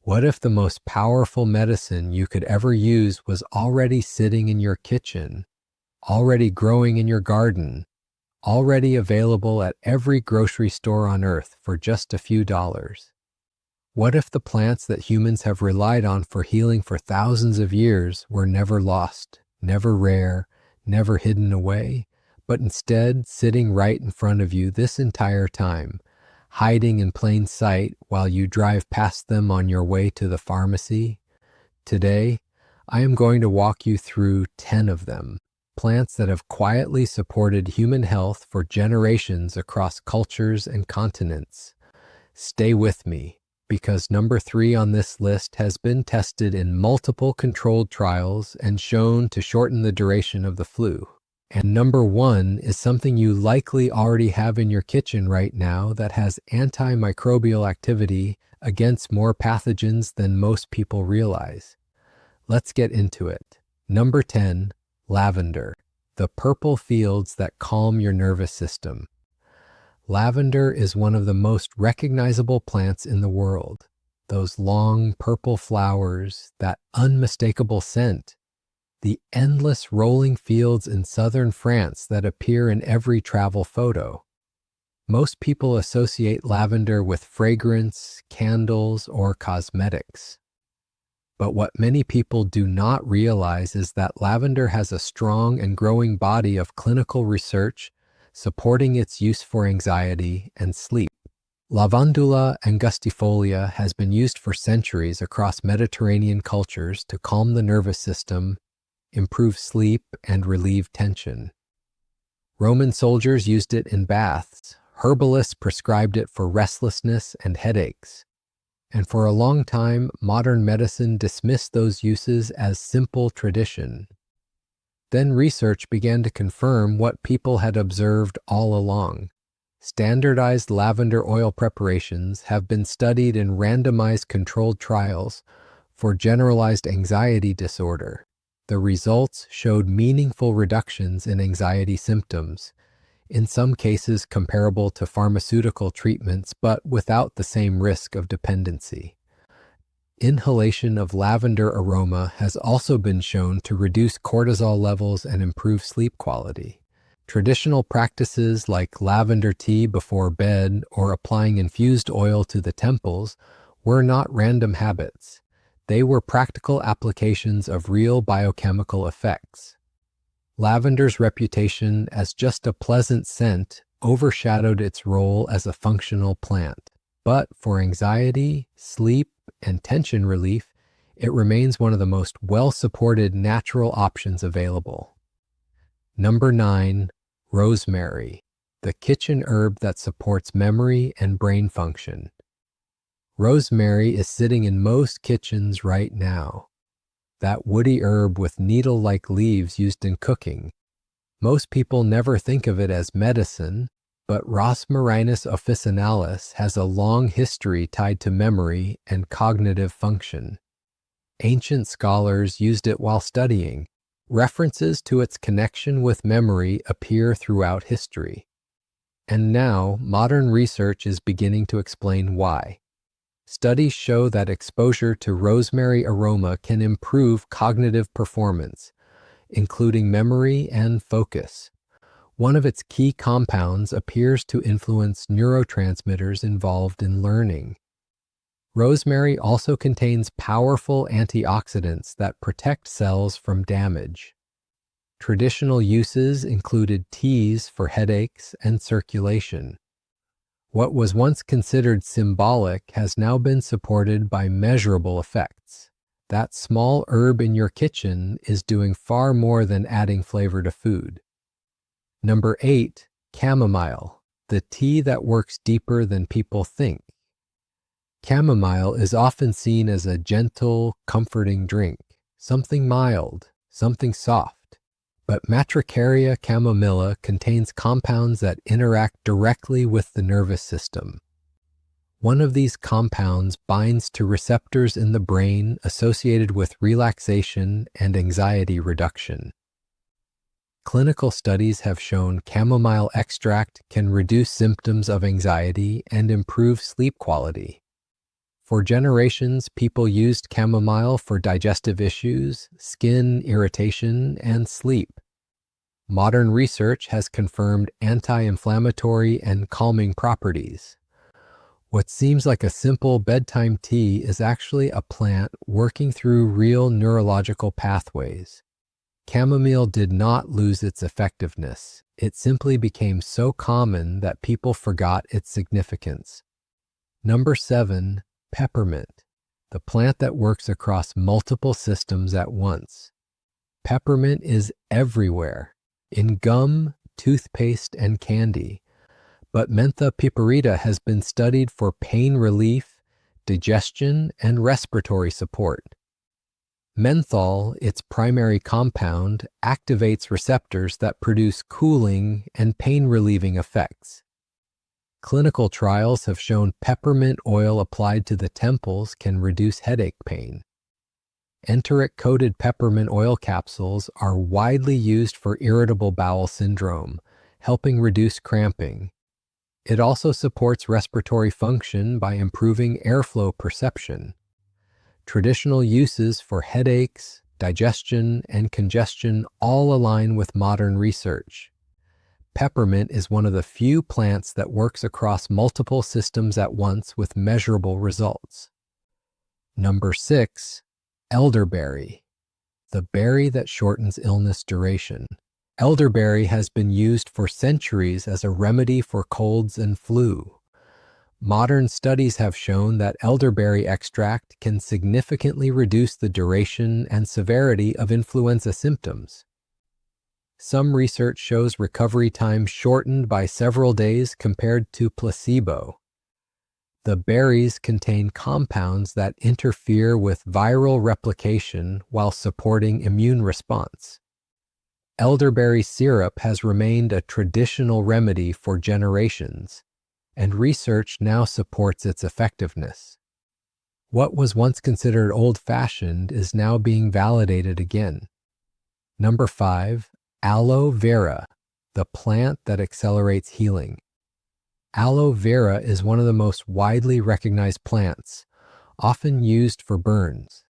What if the most powerful medicine you could ever use was already sitting in your kitchen, already growing in your garden, already available at every grocery store on earth for just a few dollars? What if the plants that humans have relied on for healing for thousands of years were never lost, never rare, never hidden away, but instead sitting right in front of you this entire time, hiding in plain sight while you drive past them on your way to the pharmacy? Today, I am going to walk you through 10 of them, plants that have quietly supported human health for generations across cultures and continents. Stay with me, because number 3 on this list has been tested in multiple controlled trials and shown to shorten the duration of the flu. And number 1 is something you likely already have in your kitchen right now that has antimicrobial activity against more pathogens than most people realize. Let's get into it. Number 10, lavender, the purple fields that calm your nervous system. Lavender is one of the most recognizable plants in the world. Those long purple flowers, that unmistakable scent, the endless rolling fields in southern France that appear in every travel photo. Most people associate lavender with fragrance, candles, or cosmetics. But what many people do not realize is that lavender has a strong and growing body of clinical research supporting its use for anxiety and sleep. Lavandula angustifolia has been used for centuries across Mediterranean cultures to calm the nervous system, improve sleep, and relieve tension. Roman soldiers used it in baths. Herbalists prescribed it for restlessness and headaches. And for a long time, modern medicine dismissed those uses as simple tradition. Then research began to confirm what people had observed all along. Standardized lavender oil preparations have been studied in randomized controlled trials for generalized anxiety disorder. The results showed meaningful reductions in anxiety symptoms, in some cases comparable to pharmaceutical treatments, but without the same risk of dependency. Inhalation of lavender aroma has also been shown to reduce cortisol levels and improve sleep quality. Traditional practices like lavender tea before bed or applying infused oil to the temples were not random habits. They were practical applications of real biochemical effects. Lavender's reputation as just a pleasant scent overshadowed its role as a functional plant. But for anxiety, sleep, and tension relief, it remains one of the most well-supported natural options available. Number 9, rosemary, the kitchen herb that supports memory and brain function. Rosemary is sitting in most kitchens right now. That woody herb with needle-like leaves used in cooking. Most people never think of it as medicine, but Rosmarinus officinalis has a long history tied to memory and cognitive function. Ancient scholars used it while studying. References to its connection with memory appear throughout history. And now, modern research is beginning to explain why. Studies show that exposure to rosemary aroma can improve cognitive performance, including memory and focus. One of its key compounds appears to influence neurotransmitters involved in learning. Rosemary also contains powerful antioxidants that protect cells from damage. Traditional uses included teas for headaches and circulation. What was once considered symbolic has now been supported by measurable effects. That small herb in your kitchen is doing far more than adding flavor to food. Number 8, chamomile, the tea that works deeper than people think. Chamomile is often seen as a gentle, comforting drink, something mild, something soft. But Matricaria chamomilla contains compounds that interact directly with the nervous system. One of these compounds binds to receptors in the brain associated with relaxation and anxiety reduction. Clinical studies have shown chamomile extract can reduce symptoms of anxiety and improve sleep quality. For generations, people used chamomile for digestive issues, skin irritation, and sleep. Modern research has confirmed anti-inflammatory and calming properties. What seems like a simple bedtime tea is actually a plant working through real neurological pathways. Chamomile did not lose its effectiveness. It simply became so common that people forgot its significance. Number 7, peppermint, the plant that works across multiple systems at once. Peppermint is everywhere, in gum, toothpaste, and candy. But Mentha piperita has been studied for pain relief, digestion, and respiratory support. Menthol, its primary compound, activates receptors that produce cooling and pain-relieving effects. Clinical trials have shown peppermint oil applied to the temples can reduce headache pain. Enteric-coated peppermint oil capsules are widely used for irritable bowel syndrome, helping reduce cramping. It also supports respiratory function by improving airflow perception. Traditional uses for headaches, digestion, and congestion all align with modern research. Peppermint is one of the few plants that works across multiple systems at once with measurable results. Number 6, elderberry, the berry that shortens illness duration. Elderberry has been used for centuries as a remedy for colds and flu. Modern studies have shown that elderberry extract can significantly reduce the duration and severity of influenza symptoms. Some research shows recovery time shortened by several days compared to placebo. The berries contain compounds that interfere with viral replication while supporting immune response. Elderberry syrup has remained a traditional remedy for generations, and research now supports its effectiveness. What was once considered old-fashioned is now being validated again. Number 5, aloe vera, the plant that accelerates healing. Aloe vera is one of the most widely recognized plants, often used for burns,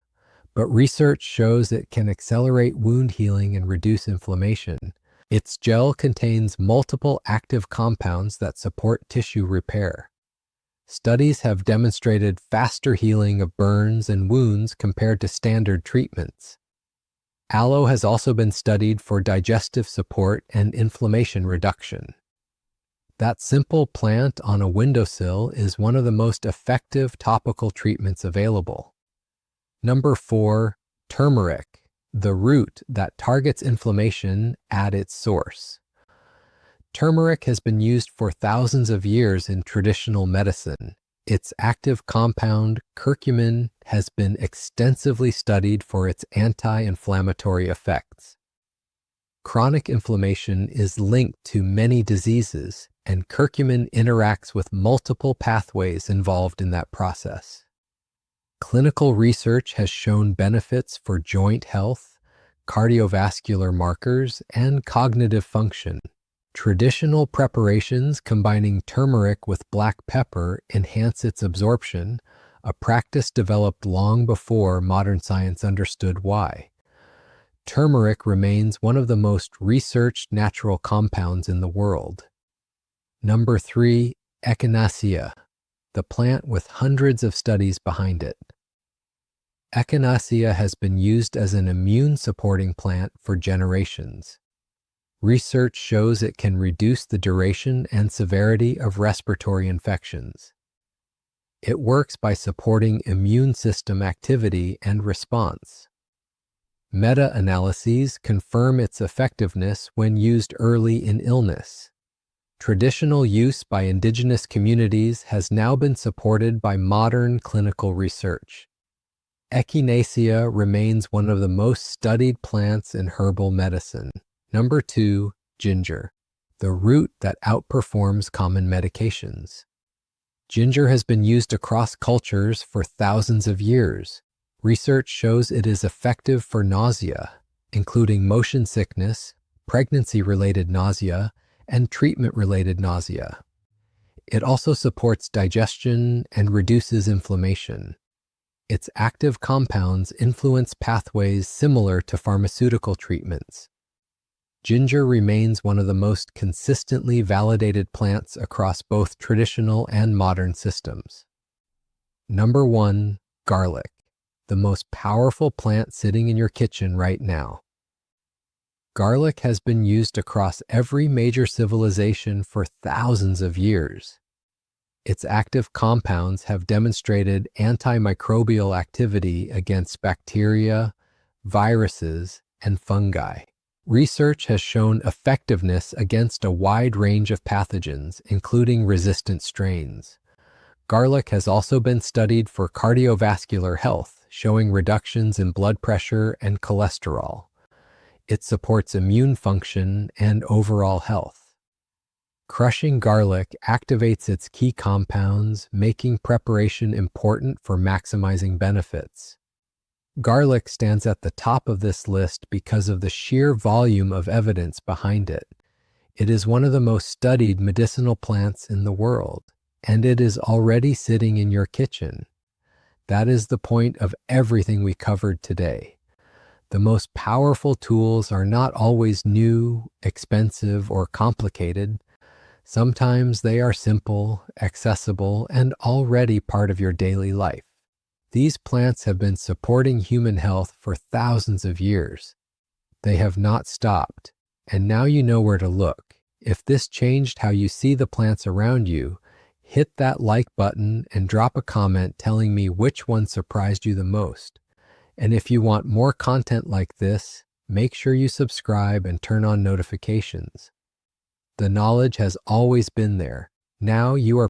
but research shows it can accelerate wound healing and reduce inflammation. Its gel contains multiple active compounds that support tissue repair. Studies have demonstrated faster healing of burns and wounds compared to standard treatments. Aloe has also been studied for digestive support and inflammation reduction. That simple plant on a windowsill is one of the most effective topical treatments available. Number 4, turmeric, the root that targets inflammation at its source. Turmeric has been used for thousands of years in traditional medicine. Its active compound, curcumin, has been extensively studied for its anti-inflammatory effects. Chronic inflammation is linked to many diseases, and curcumin interacts with multiple pathways involved in that process. Clinical research has shown benefits for joint health, cardiovascular markers, and cognitive function. Traditional preparations combining turmeric with black pepper enhance its absorption, a practice developed long before modern science understood why. Turmeric remains one of the most researched natural compounds in the world. Number 3, echinacea, the plant with hundreds of studies behind it. Echinacea has been used as an immune-supporting plant for generations. Research shows it can reduce the duration and severity of respiratory infections. It works by supporting immune system activity and response. Meta-analyses confirm its effectiveness when used early in illness. Traditional use by indigenous communities has now been supported by modern clinical research. Echinacea remains one of the most studied plants in herbal medicine. Number 2, ginger, the root that outperforms common medications. Ginger has been used across cultures for thousands of years. Research shows it is effective for nausea, including motion sickness, pregnancy-related nausea, and treatment-related nausea. It also supports digestion and reduces inflammation. Its active compounds influence pathways similar to pharmaceutical treatments. Ginger remains one of the most consistently validated plants across both traditional and modern systems. Number 1, garlic, the most powerful plant sitting in your kitchen right now. Garlic has been used across every major civilization for thousands of years. Its active compounds have demonstrated antimicrobial activity against bacteria, viruses, and fungi. Research has shown effectiveness against a wide range of pathogens, including resistant strains. Garlic has also been studied for cardiovascular health, showing reductions in blood pressure and cholesterol. It supports immune function and overall health. Crushing garlic activates its key compounds, making preparation important for maximizing benefits. Garlic stands at the top of this list because of the sheer volume of evidence behind it. It is one of the most studied medicinal plants in the world, and it is already sitting in your kitchen. That is the point of everything we covered today. The most powerful tools are not always new, expensive, or complicated. Sometimes they are simple, accessible, and already part of your daily life. These plants have been supporting human health for thousands of years. They have not stopped, and now you know where to look. If this changed how you see the plants around you, hit that like button and drop a comment telling me which one surprised you the most. And if you want more content like this, make sure you subscribe and turn on notifications. The knowledge has always been there. Now you are